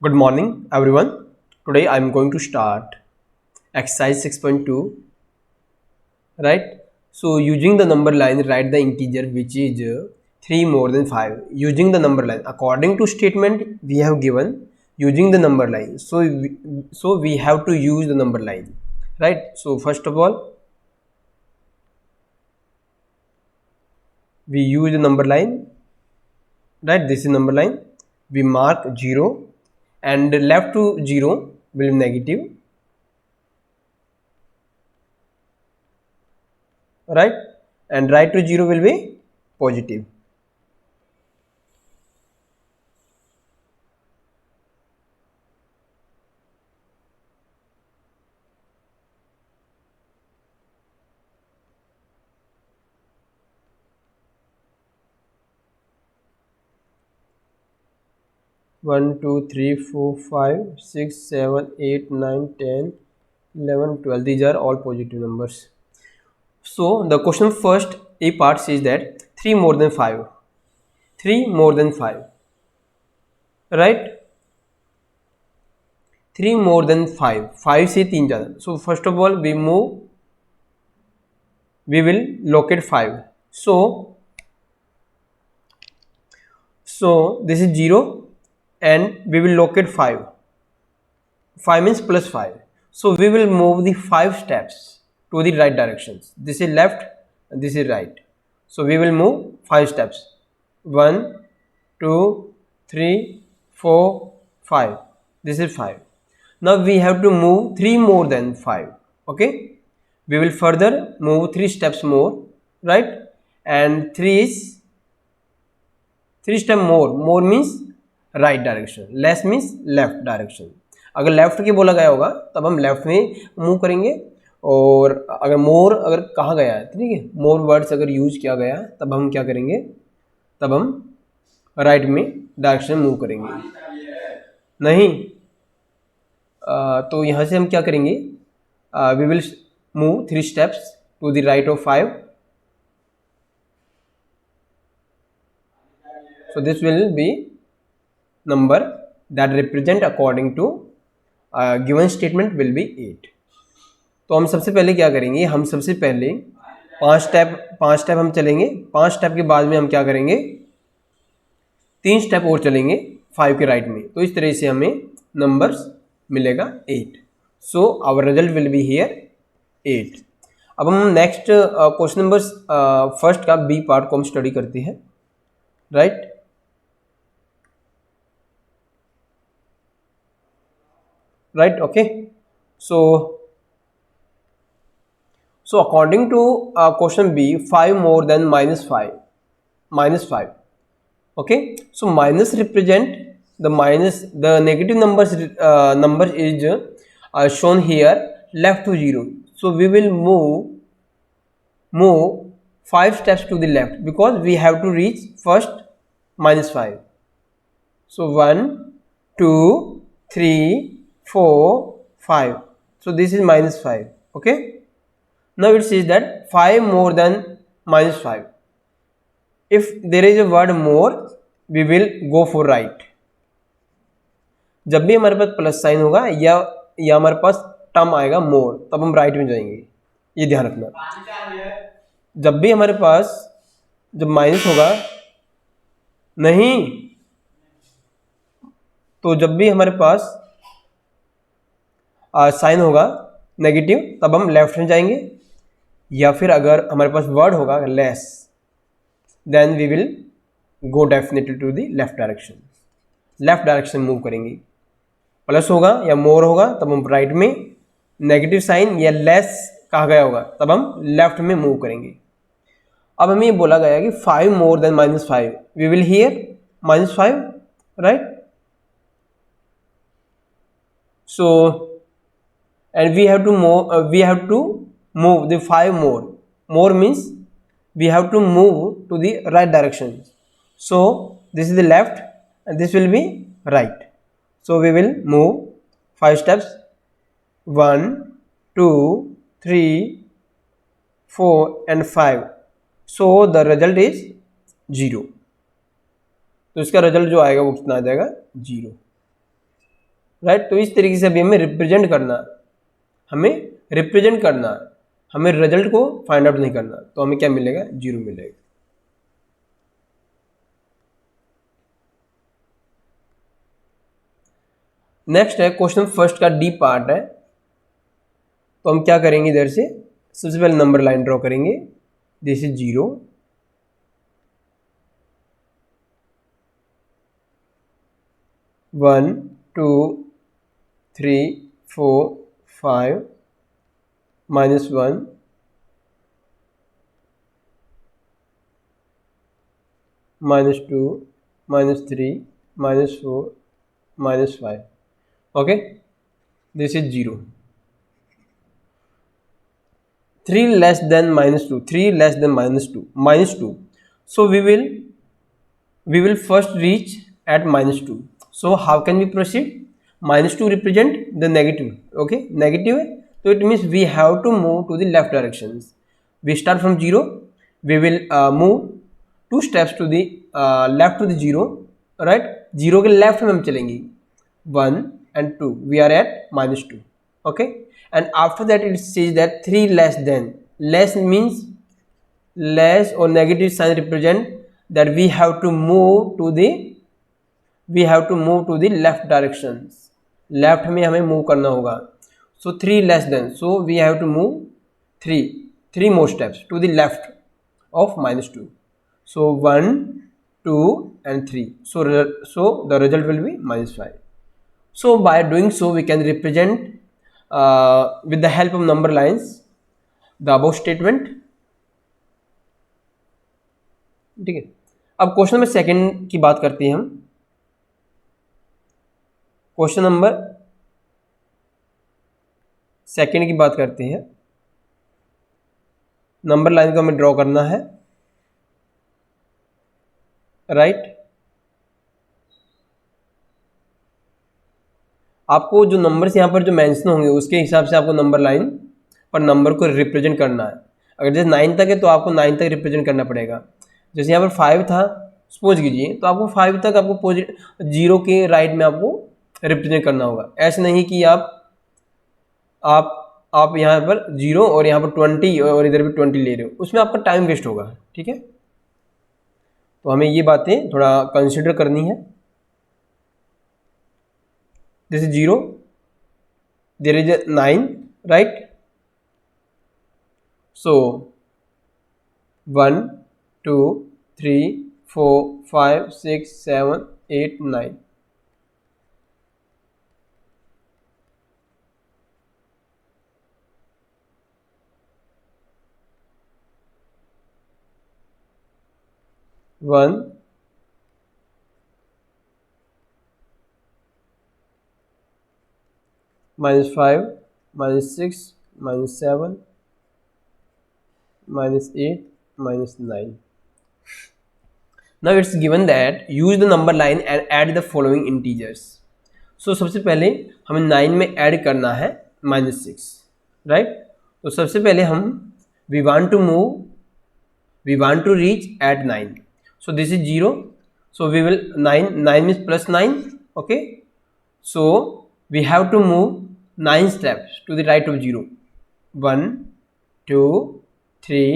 Good morning, everyone. Today I am going to start exercise 6.2. Right? So, using the number line, write the integer which is 3 more than 5. Using the number line, according to statement we have given, using the number line. So we have to use the number line. Right? So, first of all, we use the number line. Right? This is number line. We mark 0 and left to 0 will be negative. Right, and right to 0 will be positive. One, two, three, four, 5, 6, 7, 8, 9, 10, 11, 12. These are all positive numbers. So the question first A part says that 3 more than 5. 3 more than 5. Right? 3 more than 5. 5 से 3 ज़्यादा. So first of all we will locate 5. So this is 0 and we will locate 5. 5 means plus 5. So we will move the 5 steps to the right directions. This is left and this is right. So we will move 5 steps. 1, 2, 3, 4, 5. This is 5. Now we have to move 3 more than 5. Okay. We will further move 3 steps more. Right. And 3 is 3 steps more. More means right direction. Less means left direction. अगर left की बोला गया होगा तब हम left में move करेंगे, और अगर मोर अगर कहा गया है, ठीक है, मोर वर्ड्स अगर यूज किया गया तब हम क्या करेंगे, तब हम राइट में डायरेक्शन मूव करेंगे. नहीं तो यहाँ से हम क्या करेंगे, we will move 3 steps to the right of 5. So this will be number that represent according to given statement will be 8. तो हम सबसे पहले क्या करेंगे, हम सबसे पहले 5 स्टेप हम चलेंगे. 5 स्टेप के बाद में हम क्या करेंगे, 3 स्टेप और चलेंगे 5 के राइट में. तो इस तरह से हमें नंबर्स मिलेगा 8. So our result will be here 8. अब हम नेक्स्ट क्वेश्चन नंबर फर्स्ट का बी पार्ट को हम स्टडी करते हैं. Right, okay. So according to question B, 5 more than minus 5. Okay, so minus represent the negative numbers. Number is shown here left to 0. So we will move 5 steps to the left because we have to reach first minus 5. So 1, 2, 3, 4, 5. So this is minus 5. Okay. Now it says that 5 more than minus 5. If there is a word more, we will go for right. जब भी हमारे पास plus sign होगा या हमारे पास term आएगा मोर, तब हम right में जाएंगे. ये ध्यान रखना. जब भी हमारे पास जब माइनस होगा नहीं, तो जब भी हमारे पास साइन होगा नेगेटिव तब हम लेफ्ट में जाएंगे, या फिर अगर हमारे पास वर्ड होगा less, then we will go definitely to the left direction move करेंगे. प्लस होगा या मोर होगा तब हम राइट में, नेगेटिव साइन या लेस कहा गया होगा तब हम लेफ्ट में मूव करेंगे. अब हमें ये बोला गया कि 5 more then minus 5, we will here minus 5. Right, so and we have to move the 5 more. More means we have to move to the right direction. So this is the left and this will be right. So we will move 5 steps. 1, 2, 3, 4 and 5. So the result is 0. तो इसका result जो आएगा वो कितना आ जाएगा, 0. Right. तो इस तरीके से अभी हमें रिप्रेजेंट करना है, हमें रिप्रेजेंट करना है, हमें रिजल्ट को फाइंड आउट नहीं करना। तो हमें क्या मिलेगा, 0 मिलेगा। नेक्स्ट है क्वेश्चन फर्स्ट का डी पार्ट है। तो हम क्या करेंगे, इधर से सबसे पहले नंबर लाइन ड्रॉ करेंगे। This is 0, 1 2 3 4 5 -1 -2 -3 -4 -5. Okay, this is 0. 3 less than -2, 3 less than -2, -2. So we will first reach at -2. So how can we proceed? -2 represent the negative. Okay, negative है, so it means we have to move to the left directions. We start from 0, we will move 2 steps to the left to the 0, right? 0 के left में हम चलेंगे, 1 and 2, we are at -2. Okay, and after that it says that 3 less than, less means less or negative sign represent that we have to move to the left directions. Left में हमें move करना होगा. So 3 less than, so we have to move 3 more steps to the left of -2. So 1 2 and 3, so the result will be -5. So by doing so we can represent with the help of number lines the above statement. ठीक है, अब question number second की बात करते हैं हम। Question number second की बात करते हैं। नंबर लाइन को हमें ड्रॉ करना है, राइट। आपको जो नंबर्स यहाँ पर जो मेंशन होंगे उसके हिसाब से आपको नंबर लाइन पर नंबर को रिप्रेजेंट करना है। अगर जैसे 9 तक है तो आपको 9 तक रिप्रेजेंट करना पड़ेगा। जैसे यहाँ पर 5 था सपोज कीजिए, तो आपको 5 तक आपको 0 के राइट में आपको रिप्रेजेंट करना होगा। ऐसे नहीं कि आप यहाँ पर 0 और यहाँ पर 20 और इधर भी 20 ले रहे हो, उसमें आपका टाइम वेस्ट होगा। ठीक है, तो हमें ये बातें थोड़ा कंसिडर करनी है। This is 0, there is 9, right. So 1 2 3 4 5 6 7 8 9। One -5 -6 -7 -8 -9. Now it's given that use the number line and add the following integers. So सबसे पहले हमें 9 में ऐड करना है -6, राइट। तो सबसे पहले हम we want to reach at 9. So this is 0. So we will 9 means +9. Okay. So we have to move 9 steps to the right of 0. 1 2 3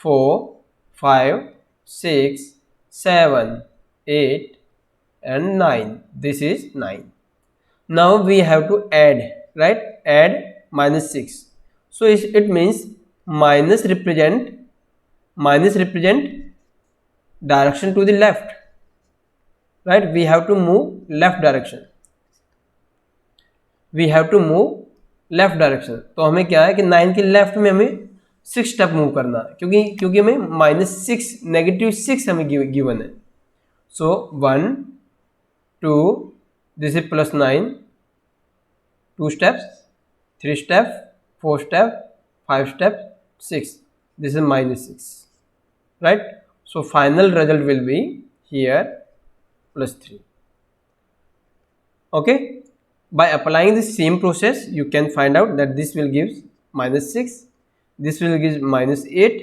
4 5 6 7 8 and 9. This is 9. Now we have to add, right? Add -6. So it means minus represent direction to the left, right? We have to move left direction. तो हमें क्या है कि 9 के left में हमें 6 step move करना है, क्योंकि हमें -6 -6 हमें गिवन है। सो 1 2, this is +9, 2 steps, 3 steps, 4 steps, 5 steps, 6. This is -6, right? So final result will be here +3. Okay. By applying the same process, you can find out that this will give -6, this will give -8,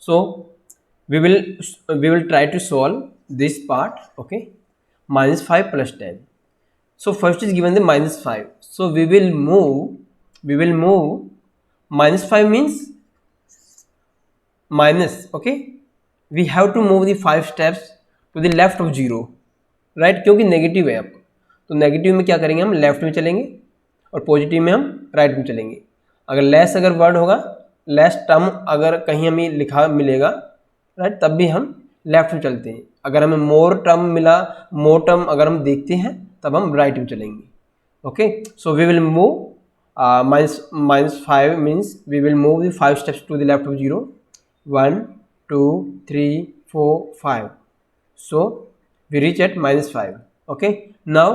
So we will try to solve this part. Okay, minus 5 plus 10. So first is given the minus 5. So we will move minus 5 means minus. Okay, we have to move the 5 steps to the left of 0, right, क्योंकि negative है आपका, तो negative में क्या करेंगे, हम left में चलेंगे और पॉजिटिव में हम राइट में चलेंगे. अगर लेस अगर वर्ड होगा, लेस टर्म अगर कहीं हमें लिखा मिलेगा, राइट, तब भी हम लेफ्ट में चलते हैं. अगर हमें मोर टर्म मिला, मोर टर्म अगर हम देखते हैं, तब हम राइट में चलेंगे. Okay, so we will move minus 5 means we will move the 5 steps to the left of 0. 1 2 3 4 5. So we reach at minus 5. Okay, now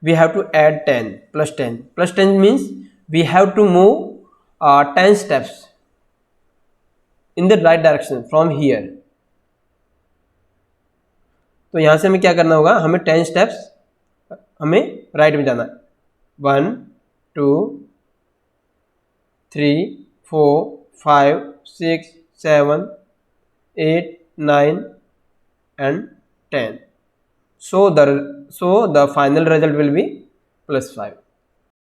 we have to add 10 plus 10. Plus 10 means we have to move 10 steps in the right direction from here. तो यहां से हमें क्या करना होगा, हमें 10 steps हमें right में जाना है. 1 2 3 4 5 6 7 8 9 and 10. So the final result will be plus 5.